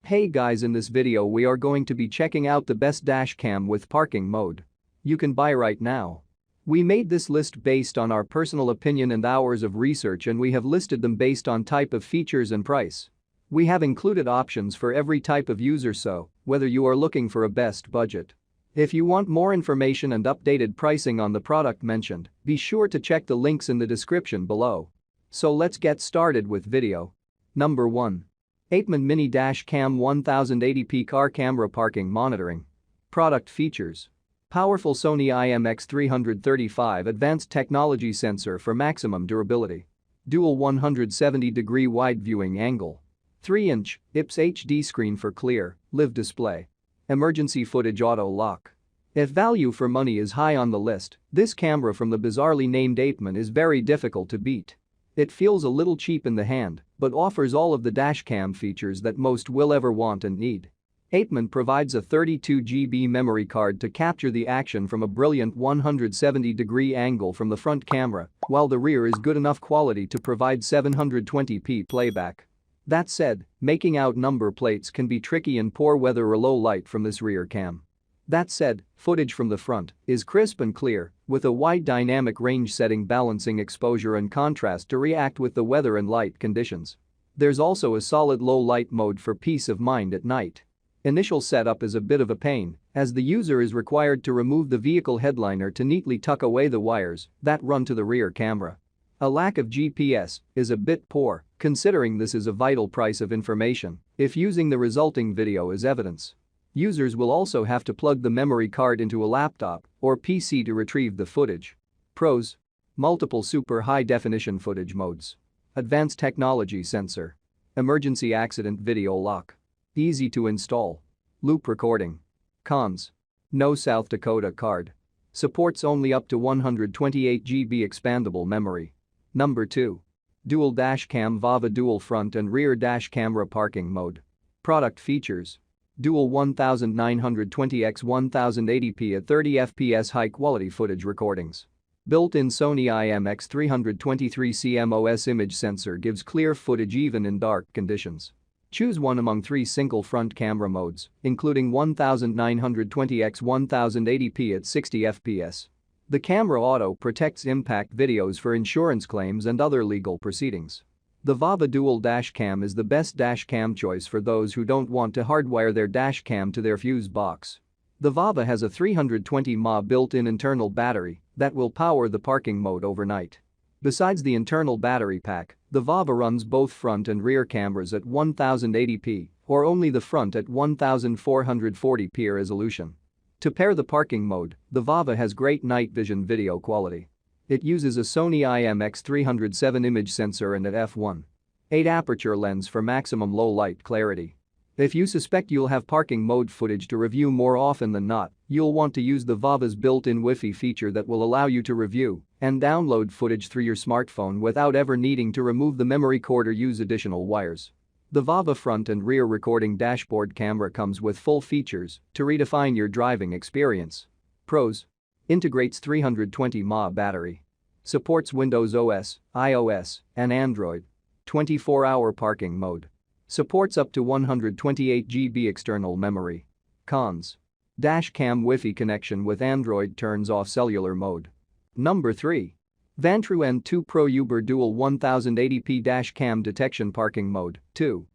Hey guys, in this video we are going to be checking out the best dash cam with parking mode you can buy right now. We made this list based on our personal opinion and hours of research, and we have listed them based on type of features and price. We have included options for every type of user, so whether you are looking for a best budget. If you want more information and updated pricing on the product mentioned, be sure to check the links in the description below. So let's get started with video. Number 1. Aitman Mini Dash Cam 1080p Car Camera Parking Monitoring. Product features. Powerful Sony IMX335 Advanced Technology Sensor for maximum durability. Dual 170-degree wide viewing angle. 3-inch IPS HD screen for clear, live display. Emergency footage auto lock. If value for money is high on the list, this camera from the bizarrely named Aitman is very difficult to beat. It feels a little cheap in the hand, but offers all of the dashcam features that most will ever want and need. Aitman provides a 32 GB memory card to capture the action from a brilliant 170-degree angle from the front camera, while the rear is good enough quality to provide 720p playback. That said, making out number plates can be tricky in poor weather or low light from this rear cam. That said, footage from the front is crisp and clear, with a wide dynamic range setting balancing exposure and contrast to react with the weather and light conditions. There's also a solid low light mode for peace of mind at night. Initial setup is a bit of a pain, as the user is required to remove the vehicle headliner to neatly tuck away the wires that run to the rear camera. A lack of GPS is a bit poor, considering this is a vital piece of information if using the resulting video as evidence. Users will also have to plug the memory card into a laptop or PC to retrieve the footage. Pros. Multiple super high-definition footage modes. Advanced technology sensor. Emergency accident video lock. Easy to install. Loop recording. Cons. No South Dakota card. Supports only up to 128 GB expandable memory. Number 2. Dual dashcam VAVA Dual front and rear dash camera parking mode. Product features. Dual 1920x1080p at 30 fps high-quality footage recordings. Built-in Sony IMX323 CMOS image sensor gives clear footage even in dark conditions. Choose one among 3 single front camera modes, including 1920x1080p at 60 fps. The camera auto protects impact videos for insurance claims and other legal proceedings. The VAVA Dual dashcam is the best dashcam choice for those who don't want to hardwire their dashcam to their fuse box. The VAVA has a 320 mAh built-in internal battery that will power the parking mode overnight. Besides the internal battery pack, the VAVA runs both front and rear cameras at 1080p or only the front at 1440p resolution. To pair the parking mode, the VAVA has great night vision video quality. It uses a Sony IMX307 image sensor and an f1.8 aperture lens for maximum low light clarity. If you suspect you'll have parking mode footage to review more often than not, you'll want to use the VAVA's built-in Wi-Fi feature that will allow you to review and download footage through your smartphone without ever needing to remove the memory cord or use additional wires. The VAVA front and rear recording dashboard camera comes with full features to redefine your driving experience. Pros. Integrates 320 mAh battery. Supports Windows OS, iOS, and Android. 24-hour parking mode. Supports up to 128 GB external memory. Cons. Dashcam Wi-Fi connection with Android turns off cellular mode. Number 3. Vantrue N2 Pro Uber Dual 1080p Dashcam Detection Parking Mode, 2.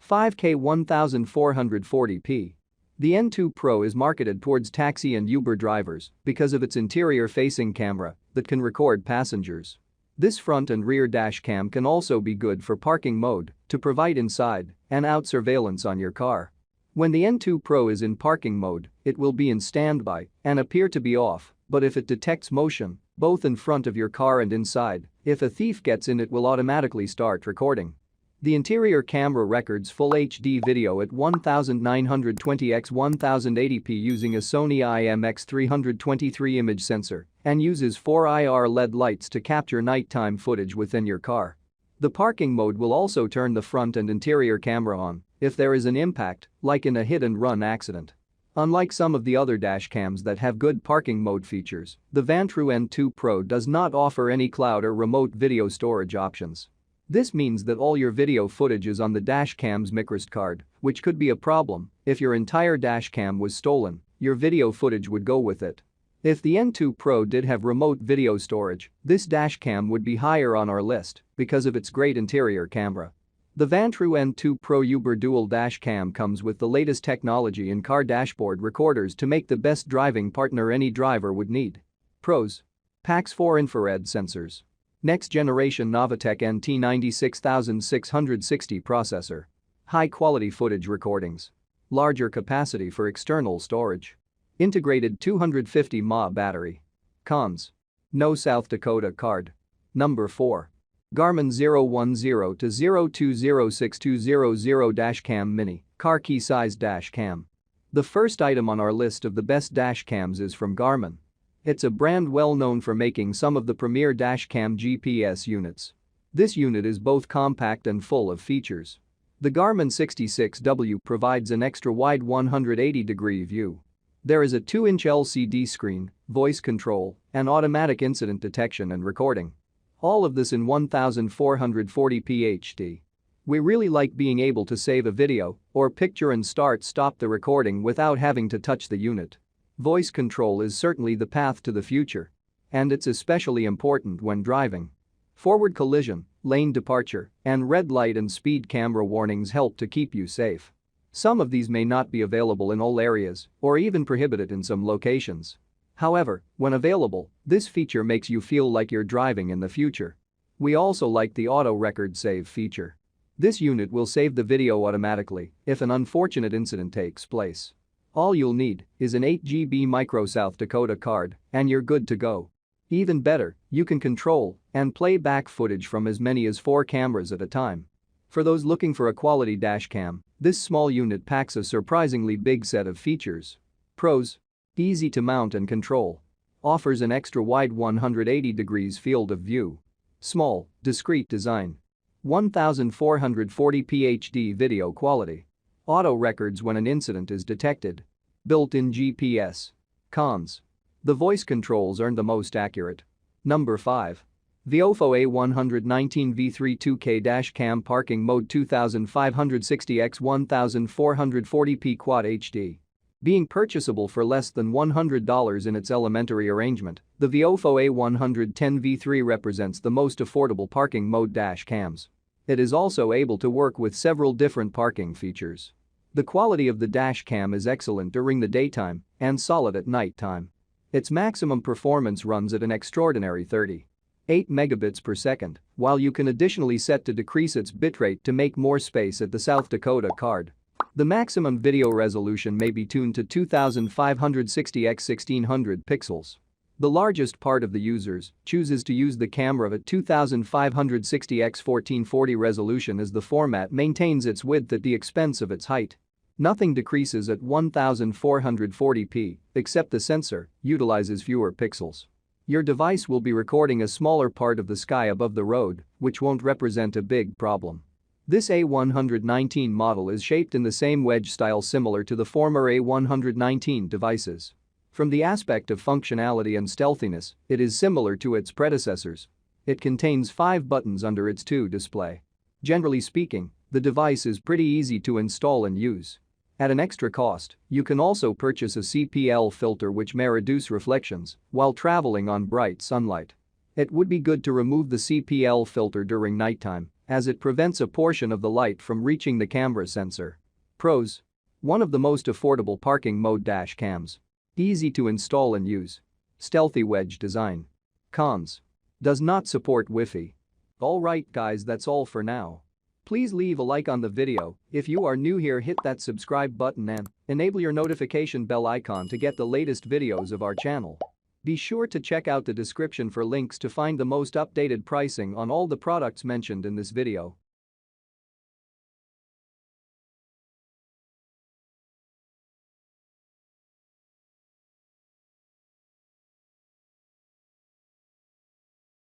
5K 1440p. The N2 Pro is marketed towards taxi and Uber drivers because of its interior-facing camera that can record passengers. This front and rear dashcam can also be good for parking mode to provide inside and out surveillance on your car. When the N2 Pro is in parking mode, it will be in standby and appear to be off, but if it detects motion, both in front of your car and inside, if a thief gets in, it will automatically start recording. The interior camera records full HD video at 1920x1080p using a Sony IMX323 image sensor and uses 4 IR LED lights to capture nighttime footage within your car. The parking mode will also turn the front and interior camera on if there is an impact, like in a hit-and-run accident. Unlike some of the other dashcams that have good parking mode features, the Vantrue N2 Pro does not offer any cloud or remote video storage options. This means that all your video footage is on the dashcam's microSD card, which could be a problem. If your entire dashcam was stolen, your video footage would go with it. If the N2 Pro did have remote video storage, this dashcam would be higher on our list because of its great interior camera. The Vantrue N2 Pro VAVA Dual dashcam comes with the latest technology in car dashboard recorders to make the best driving partner any driver would need. Pros: packs 4 infrared sensors. Next generation Novatec NT96660 processor. High quality footage recordings. Larger capacity for external storage. Integrated 250 mAh battery. Cons: no South Dakota card. Number 4. Garmin 010 to 0206200 Dashcam Mini, car key-sized dashcam. The first item on our list of the best dashcams is from Garmin. It's a brand well known for making some of the premier dashcam GPS units. This unit is both compact and full of features. The Garmin 66W provides an extra-wide 180-degree view. There is a 2-inch LCD screen, voice control, and automatic incident detection and recording. All of this in 1440p HD. We really like being able to save a video or picture and stop the recording without having to touch the unit. Voice control is certainly the path to the future. And it's especially important when driving. Forward collision, lane departure, and red light and speed camera warnings help to keep you safe. Some of these may not be available in all areas or even prohibited in some locations. However, when available, this feature makes you feel like you're driving in the future. We also like the auto record save feature. This unit will save the video automatically if an unfortunate incident takes place. All you'll need is an 8GB micro South Dakota card and you're good to go. Even better, you can control and play back footage from as many as 4 cameras at a time. For those looking for a quality dashcam, this small unit packs a surprisingly big set of features. Pros: easy to mount and control. Offers an extra-wide 180 degrees field of view. Small, discreet design. 1440p HD video quality. Auto records when an incident is detected. Built-in GPS. Cons: the voice controls aren't the most accurate. Number 5. VIOFO A119 V3 2K Dashcam Parking Mode 2560x 1440p Quad HD. Being purchasable for less than $100 in its elementary arrangement, the VIOFO A110 V3 represents the most affordable parking mode dash cams. It is also able to work with several different parking features. The quality of the dash cam is excellent during the daytime and solid at night time. Its maximum performance runs at an extraordinary 38 megabits per second, while you can additionally set to decrease its bitrate to make more space at the South Dakota card. The maximum video resolution may be tuned to 2560x1600 pixels. The largest part of the users chooses to use the camera at 2560x1440 resolution as the format maintains its width at the expense of its height. Nothing decreases at 1440p, except the sensor utilizes fewer pixels. Your device will be recording a smaller part of the sky above the road, which won't represent a big problem. This A119 model is shaped in the same wedge style similar to the former A119 devices. From the aspect of functionality and stealthiness, it is similar to its predecessors. It contains 5 buttons under its 2 display. Generally speaking, the device is pretty easy to install and use. At an extra cost, you can also purchase a CPL filter which may reduce reflections while traveling on bright sunlight. It would be good to remove the CPL filter during nighttime, as it prevents a portion of the light from reaching the camera sensor. Pros: one of the most affordable parking mode dash cams. Easy to install and use. Stealthy wedge design. Cons: does not support Wi-Fi. Alright guys, that's all for now. Please leave a like on the video. If you are new here, hit that subscribe button and enable your notification bell icon to get the latest videos of our channel. Be sure to check out the description for links to find the most updated pricing on all the products mentioned in this video.